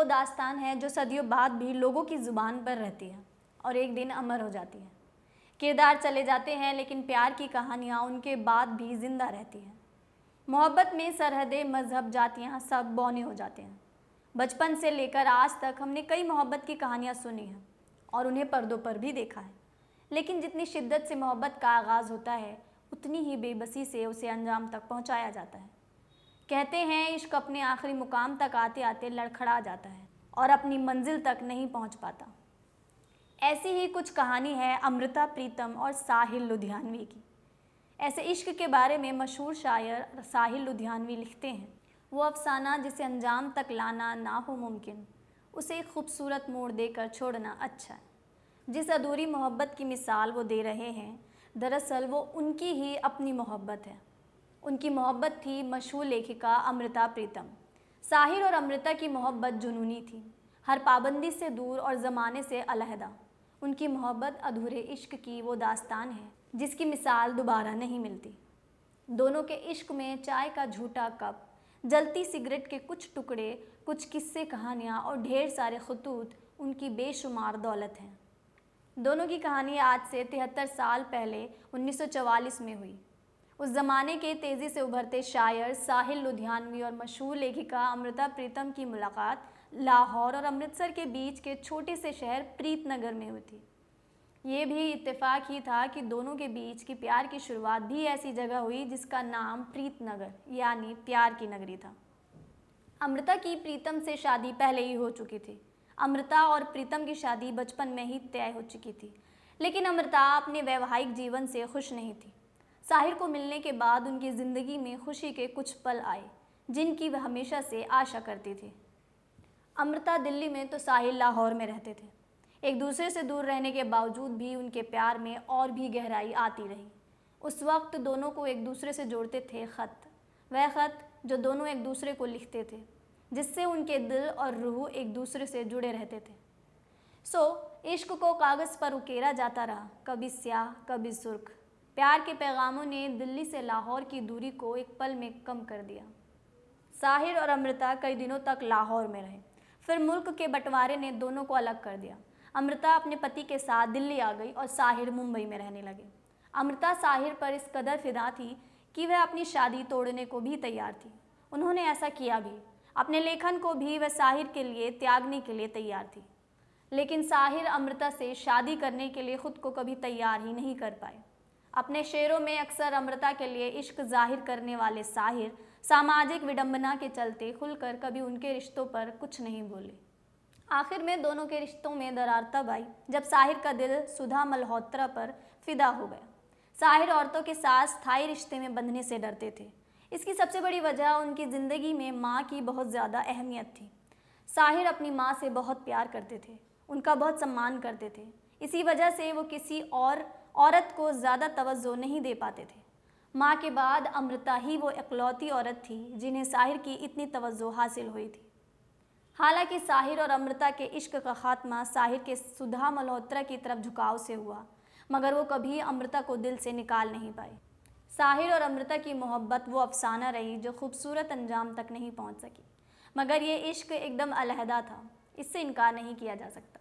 वो दास्तान है जो सदियों बाद भी लोगों की ज़ुबान पर रहती है और एक दिन अमर हो जाती है। किरदार चले जाते हैं लेकिन प्यार की कहानियाँ उनके बाद भी ज़िंदा रहती हैं। मोहब्बत में सरहदें, मज़हब, जातियाँ सब बौने हो जाते हैं। बचपन से लेकर आज तक हमने कई मोहब्बत की कहानियाँ सुनी हैं और उन्हें पर्दों पर भी देखा है। लेकिन जितनी शिद्दत से मोहब्बत का आगाज़ होता है, उतनी ही बेबसी से उसे अंजाम तक पहुँचाया जाता है। कहते हैं इश्क अपने आखिरी मुकाम तक आते आते लड़खड़ा जाता है और अपनी मंजिल तक नहीं पहुँच पाता। ऐसी ही कुछ कहानी है अमृता प्रीतम और साहिल लुधियानवी की। ऐसे इश्क के बारे में मशहूर शायर साहिल लुधियानवी लिखते हैं, वो अफसाना जिसे अंजाम तक लाना ना हो मुमकिन, उसे एक खूबसूरत मोड़ देकर छोड़ना अच्छा है। जिस अधूरी मोहब्बत की मिसाल वो दे रहे हैं, दरअसल वो उनकी ही अपनी मोहब्बत है। उनकी मोहब्बत थी मशहूर लेखिका अमृता प्रीतम। साहिल और अमृता की मोहब्बत जुनूनी थी, हर पाबंदी से दूर और ज़माने से अलहदा। उनकी मोहब्बत अधूरे इश्क की वो दास्तान है जिसकी मिसाल दोबारा नहीं मिलती। दोनों के इश्क में चाय का झूठा कप, जलती सिगरेट के कुछ टुकड़े, कुछ किस्से कहानियाँ और ढेर सारे खतूत उनकी बेशुमार दौलत हैं। दोनों की कहानी आज से 73 साल पहले 1944 में हुई। उस ज़माने के तेज़ी से उभरते शायर साहिल लुधियानवी और मशहूर लेखिका अमृता प्रीतम की मुलाकात लाहौर और अमृतसर के बीच के छोटे से शहर प्रीतनगर में हुई थी। ये भी इत्तेफाक ही था कि दोनों के बीच की प्यार की शुरुआत भी ऐसी जगह हुई जिसका नाम प्रीतनगर यानी प्यार की नगरी था। अमृता की प्रीतम से शादी पहले ही हो चुकी थी। अमृता और प्रीतम की शादी बचपन में ही तय हो चुकी थी, लेकिन अमृता अपने वैवाहिक जीवन से खुश नहीं थी। साहिल को मिलने के बाद उनकी ज़िंदगी में खुशी के कुछ पल आए जिनकी वह हमेशा से आशा करती थी। अमृता दिल्ली में तो साहिल लाहौर में रहते थे। एक दूसरे से दूर रहने के बावजूद भी उनके प्यार में और भी गहराई आती रही। उस वक्त दोनों को एक दूसरे से जोड़ते थे ख़त, वह ख़त जो दोनों एक दूसरे को लिखते थे, जिससे उनके दिल और रूह एक दूसरे से जुड़े रहते थे। इश्क को कागज़ पर उकेरा जाता रहा, कभी स्याह कभी सुर्ख। प्यार के पैगामों ने दिल्ली से लाहौर की दूरी को एक पल में कम कर दिया। साहिल और अमृता कई दिनों तक लाहौर में रहे, फिर मुल्क के बंटवारे ने दोनों को अलग कर दिया। अमृता अपने पति के साथ दिल्ली आ गई और साहिल मुंबई में रहने लगे। अमृता साहिल पर इस कदर फिदा थी कि वह अपनी शादी तोड़ने को भी तैयार थी। उन्होंने ऐसा किया भी। अपने लेखन को भी वह साहिल के लिए त्यागने के लिए तैयार थी। लेकिन साहिल अमृता से शादी करने के लिए खुद को कभी तैयार ही नहीं कर पाए। अपने शेरों में अक्सर अमृता के लिए इश्क जाहिर करने वाले साहिल सामाजिक विडंबना के चलते खुलकर कभी उनके रिश्तों पर कुछ नहीं बोले। आखिर में दोनों के रिश्तों में दरार तब आई जब साहिल का दिल सुधा मल्होत्रा पर फिदा हो गया। साहिल औरतों के साथ स्थायी रिश्ते में बंधने से डरते थे। इसकी सबसे बड़ी वजह उनकी ज़िंदगी में माँ की बहुत ज़्यादा अहमियत थी। साहिल अपनी माँ से बहुत प्यार करते थे, उनका बहुत सम्मान करते थे। इसी वजह से वो किसी और औरत को ज़्यादा तवज्जो नहीं दे पाते थे। माँ के बाद अमृता ही वो इकलौती औरत थी जिन्हें साहिल की इतनी तवज्जो हासिल हुई थी। हालांकि साहिल और अमृता के इश्क का खात्मा साहिल के सुधा मल्होत्रा की तरफ झुकाव से हुआ, मगर वो कभी अमृता को दिल से निकाल नहीं पाए। साहिल और अमृता की मोहब्बत वो अफसाना रही जो खूबसूरत अंजाम तक नहीं पहुंच सकी, मगर ये इश्क एकदम अलहदा था, इससे इनकार नहीं किया जा सकता।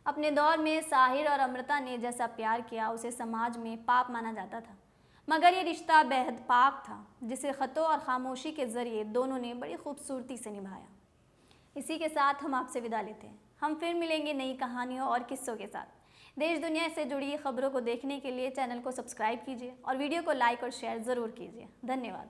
अपने दौर में साहिल और अमृता ने जैसा प्यार किया उसे समाज में पाप माना जाता था, मगर ये रिश्ता बेहद पाक था जिसे ख़तों और खामोशी के ज़रिए दोनों ने बड़ी खूबसूरती से निभाया। इसी के साथ हम आपसे विदा लेते हैं। हम फिर मिलेंगे नई कहानियों और किस्सों के साथ। देश दुनिया से जुड़ी खबरों को देखने के लिए चैनल को सब्सक्राइब कीजिए और वीडियो को लाइक और शेयर ज़रूर कीजिए। धन्यवाद।